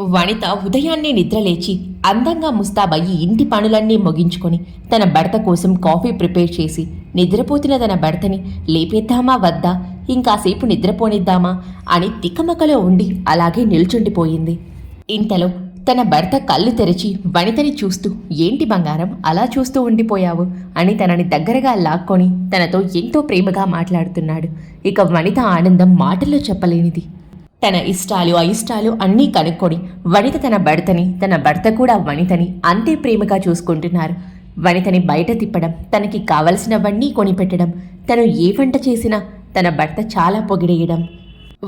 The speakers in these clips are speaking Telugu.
వనిత ఉదయాన్నే నిద్రలేచి అందంగా ముస్తాబయ్యి ఇంటి పనులన్నీ ముగించుకొని తన భర్త కోసం కాఫీ ప్రిపేర్ చేసి నిద్రపోతున్న తన భర్తని లేపేద్దామా వద్దా, ఇంకాసేపు నిద్రపోనిద్దామా అని తికమకలో ఉండి అలాగే నిల్చుండిపోయింది. ఇంతలో తన భర్త కళ్ళు తెరిచి వనితని చూస్తూ, ఏంటి బంగారం అలా చూస్తూ ఉండిపోయావు అని తనని దగ్గరగా లాక్కొని తనతో ఎంతో ప్రేమగా మాట్లాడుతున్నాడు. ఇక వనిత ఆనందం మాటల్లో చెప్పలేనిది. తన ఇష్టాలు అయిష్టాలు అన్నీ కనుక్కొని వనిత తన భర్తని, తన భర్త కూడా వనితని అంతే ప్రేమగా చూసుకుంటున్నారు. వనితని బయట తిప్పడం, తనకి కావలసినవన్నీ కొనిపెట్టడం, తను ఏ వంట చేసినా తన భర్త చాలా పొగిడేయడం,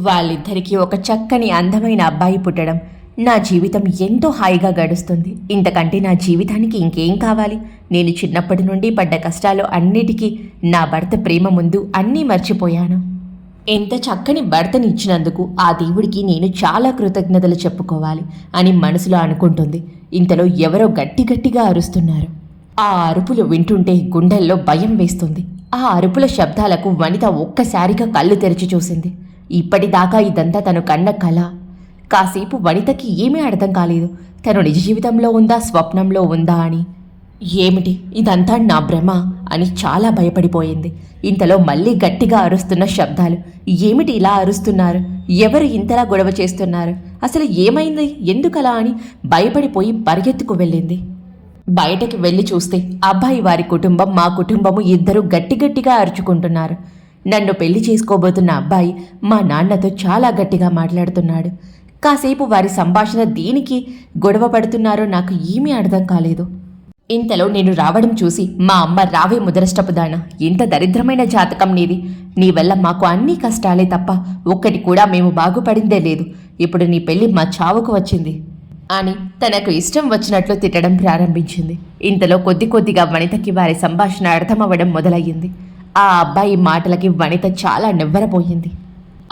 వాళ్ళిద్దరికీ ఒక చక్కని అందమైన అబ్బాయి పుట్టడం, నా జీవితం ఎంతో హాయిగా గడుస్తుంది. ఇంతకంటే నా జీవితానికి ఇంకేం కావాలి? నేను చిన్నప్పటి నుండి పడ్డ కష్టాలు అన్నిటికీ నా భర్త ప్రేమ ముందు అన్నీ మర్చిపోయాను. ఎంత చక్కని భర్తని ఇచ్చినందుకు ఆ దేవుడికి నేను చాలా కృతజ్ఞతలు చెప్పుకోవాలి అని మనసులో అనుకుంటుంది. ఇంతలో ఎవరో గట్టిగా అరుస్తున్నారు. ఆ అరుపులు వింటుంటే గుండెల్లో భయం వేస్తుంది. ఆ అరుపుల శబ్దాలకు వనిత ఒక్కసారిగా కళ్ళు తెరిచి చూసింది. ఇప్పటిదాకా ఇదంతా తను కన్న కళ. కాసేపు వనితకి ఏమీ అర్థం కాలేదు. తను నిజ జీవితంలో ఉందా, స్వప్నంలో ఉందా అని. ఏమిటి ఇదంతా నా భ్రమ అని చాలా భయపడిపోయింది. ఇంతలో మళ్ళీ గట్టిగా అరుస్తున్న శబ్దాలు. ఏమిటి ఇలా అరుస్తున్నారు? ఎవరు ఇంతలా గొడవ చేస్తున్నారు? అసలు ఏమైంది? ఎందుకలా అని భయపడిపోయి పరిగెత్తుకు వెళ్ళింది. బయటకి వెళ్ళి చూస్తే అబ్బాయి వారి కుటుంబం, మా కుటుంబము ఇద్దరు గట్టిగా అరుచుకుంటున్నారు. నన్ను పెళ్లి చేసుకోబోతున్న అబ్బాయి మా నాన్నతో చాలా గట్టిగా మాట్లాడుతున్నాడు. కాసేపు వారి సంభాషణ దేనికి గొడవ పడుతున్నారో నాకు ఏమీ అర్థం కాలేదు. ఇంతలో నేను రావడం చూసి మా అమ్మ, రావే ముదరష్టపుదానా, ఎంత దరిద్రమైన జాతకం నీది, నీ వల్ల మాకు అన్ని కష్టాలే తప్ప ఒక్కటి కూడా మేము బాగుపడిందే లేదు. ఇప్పుడు నీ పెళ్లి మా చావుకు వచ్చింది అని తనకు ఇష్టం వచ్చినట్లు తిట్టడం ప్రారంభించింది. ఇంతలో కొద్దిగా వనితకి వారి సంభాషణ అర్థమవ్వడం మొదలయ్యింది. ఆ అబ్బాయి మాటలకి వనిత చాలా నివ్వరపోయింది.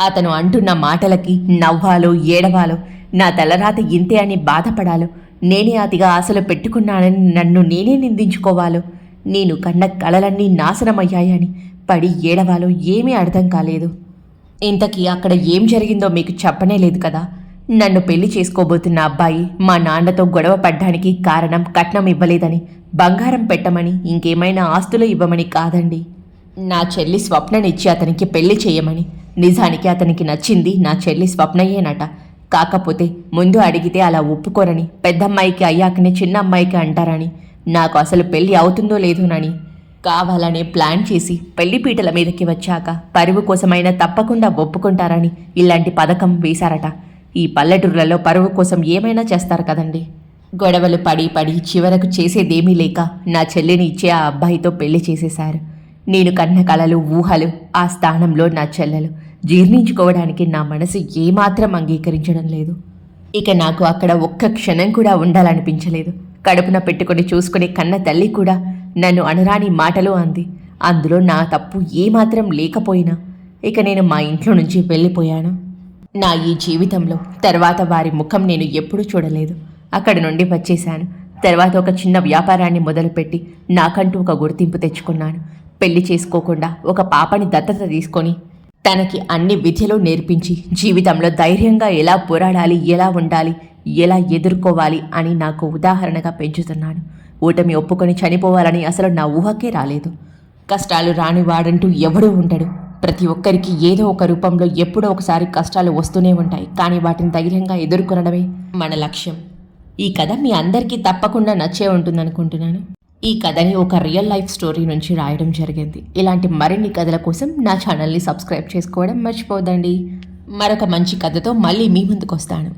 అతను అంటున్న మాటలకి నవ్వాలో ఏడవాలో, నా తలరాత ఇంతే అని బాధపడాలో, నేనే అతిగా ఆశలు పెట్టుకున్నానని నన్ను నేనే నిందించుకోవాలో, నేను కన్న కలలన్నీ నాశనమయ్యాయని పడి ఏడవాలో ఏమీ అర్థం కాలేదు. ఇంతకీ అక్కడ ఏం జరిగిందో మీకు చెప్పనే లేదు కదా. నన్ను పెళ్లి చేసుకోబోతున్న అబ్బాయి మా నాన్నతో గొడవ పడ్డానికి కారణం కట్నం ఇవ్వలేదని, బంగారం పెట్టమని, ఇంకేమైనా ఆస్తులు ఇవ్వమని కాదండి. నా చెల్లి స్వప్ననిచ్చి అతనికి పెళ్లి చేయమని. నిజానికి అతనికి నచ్చింది నా చెల్లి స్వప్నయ్యేనట. కాకపోతే ముందు అడిగితే అలా ఒప్పుకోరని, పెద్దమ్మాయికి అయ్యాకనే చిన్న అమ్మాయికి అంటారని, నాకు అసలు పెళ్లి అవుతుందో లేదోనని కావాలనే ప్లాన్ చేసి పెళ్లిపీటల మీదకి వచ్చాక పరువు కోసమైనా తప్పకుండా ఒప్పుకుంటారని ఇలాంటి పథకం వేశారట. ఈ పల్లెటూర్లలో పరువు కోసం ఏమైనా చేస్తారు కదండి. గొడవలు పడి చివరకు చేసేదేమీ లేక నా చెల్లిని ఇచ్చే ఆ అబ్బాయితో పెళ్లి చేసేశారు. నేను కన్న కలలు, ఊహలు, ఆ స్థానంలో నా చెల్లెలు జీర్ణించుకోవడానికి నా మనసు ఏమాత్రం అంగీకరించడం లేదు. ఇక నాకు అక్కడ ఒక్క క్షణం కూడా ఉండాలనిపించలేదు. కడుపున పెట్టుకొని చూసుకునే కన్న తల్లి కూడా నన్ను అనరాని మాటలు అంది. అందులో నా తప్పు ఏమాత్రం లేకపోయినా ఇక నేను మా ఇంట్లో నుంచి వెళ్ళిపోయాను. నా ఈ జీవితంలో తర్వాత వారి ముఖం నేను ఎప్పుడూ చూడలేదు. అక్కడి నుండి వచ్చేశాను. తర్వాత ఒక చిన్న వ్యాపారాన్ని మొదలుపెట్టి నాకంటూ ఒక గుర్తింపు తెచ్చుకున్నాను. పెళ్లి చేసుకోకుండా ఒక పాపని దత్తత తీసుకొని తనకి అన్ని విద్యలు నేర్పించి జీవితంలో ధైర్యంగా ఎలా పోరాడాలి, ఎలా ఉండాలి, ఎలా ఎదుర్కోవాలి అని నాకు ఉదాహరణగా పెంచుతున్నాను. ఓటమి ఒప్పుకొని చనిపోవాలని అసలు నా ఊహకే రాలేదు. కష్టాలు రాని వాడంటూ ఎవడూ ఉండడు. ప్రతి ఒక్కరికి ఏదో ఒక రూపంలో ఎప్పుడో ఒకసారి కష్టాలు వస్తూనే ఉంటాయి. కానీ వాటిని ధైర్యంగా ఎదుర్కొనడమే మన లక్ష్యం. ఈ కథ మీ అందరికీ తప్పకుండా నచ్చే ఉంటుందనుకుంటున్నాను. ఈ కథని ఒక రియల్ లైఫ్ స్టోరీ నుంచి రాయడం జరిగింది. ఇలాంటి మరిన్ని కథల కోసం నా ఛానల్ని సబ్స్క్రైబ్ చేసుకోవడం మర్చిపోదండి. మరొక మంచి కథతో మళ్ళీ మీ ముందుకు వస్తాను.